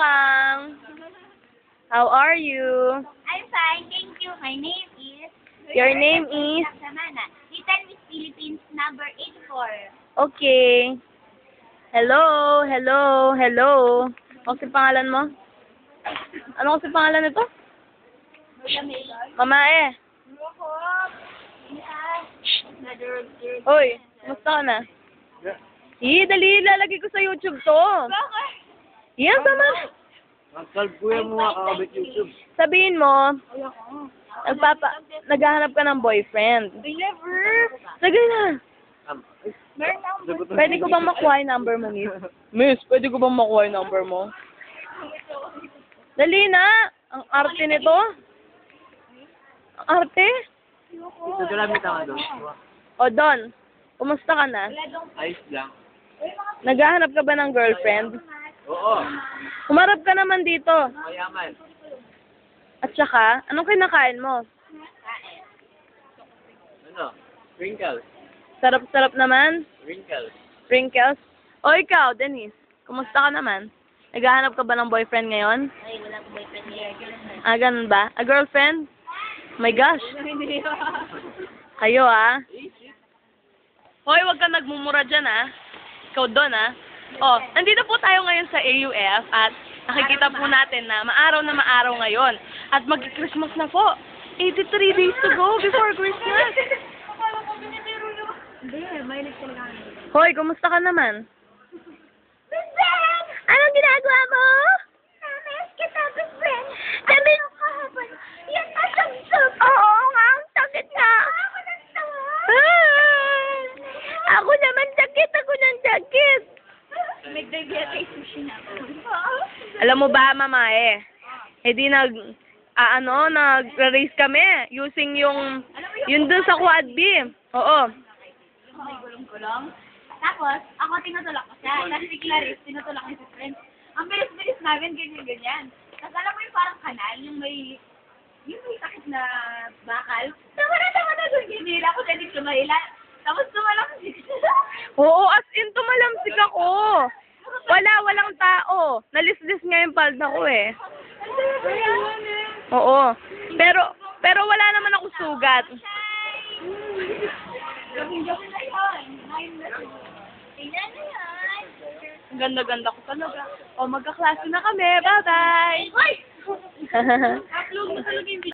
Pang. How are you? I'm fine, thank you. My name is... Your name is? Samana. Little Miss Philippines number 84. Okay. Hello, hello, hello. Ano kasi pangalan mo? Ano kasi pangalan nito? Mamae. Hoy, kumusta ka na? Dali, lalagay ko sa YouTube to. Bakit? Yan, sama. Magkalbuya mo mga kakabit YouTube. Sabihin mo, naghahanap ka ng boyfriend. Never. Sige na. Meron akong Pwede ko bang makuha yung number mo, miss? Miss, pwede ko bang makuha yung number mo? Dali na! Ang arte nito. Ang arte? Ito lamit ang ano. O, Don, kumusta ka na? Ayos lang. Naghahanap ka ba ng girlfriend? Oo. Humarap ka naman dito. Mayaman. At saka, anong kinakain mo? Ano? Wrinkles. Sarap-sarap naman. Wrinkles. Sprinkles. O, ikaw, Denise, kumusta ka naman? Naghahanap ka ba ng boyfriend ngayon? Ay, wala akong boyfriend ngayon. Ah, ganun ba? A girlfriend? Oh my gosh. Kayo, ah. Hoy, wag ka nagmumura dyan, ah. Ikaw doon, ah. Oh, nandito po tayo ngayon sa AUF at nakikita po natin na maaraw ngayon. At mag-Christmas na po. 83 days to go before Christmas. Hindi, mahilig talaga kami. Hoy, kumusta ka naman? Anong ginagawa mo? Namiss kita, best friend. Sabi mo kahapon, yan masag-sag. Oo nga, ang sakit nga. Ako nagtawa. Ako naman, ako ng sakit. Nag-diabetes sushi na ako. Alam mo ba, mamae? Eh di nag-race kami using yung dun sa Quad B. Oo. May gulong-gulong. Tapos, ako tinutulak ko siya. Tapos si Clarice, tinutulak niya si friend. Ang bilis-bilis namin, ganyan-ganyan. Tapos alam mo yung parang kanal, yung may sakit na bakal. Tama na doon, ginila ko dyan dito mahila. Tapos tumalakasik siya. Oo, as in tumalamsik ako. Walang tao. Nalislis nga yung palda ko eh. Oo. Pero wala naman ako sugat. Gawin na yun. Tingnan na yun. Ang ganda-ganda ko talaga. O, magkaklase na kami. Bye-bye! Hoy! Upload mo talaga yung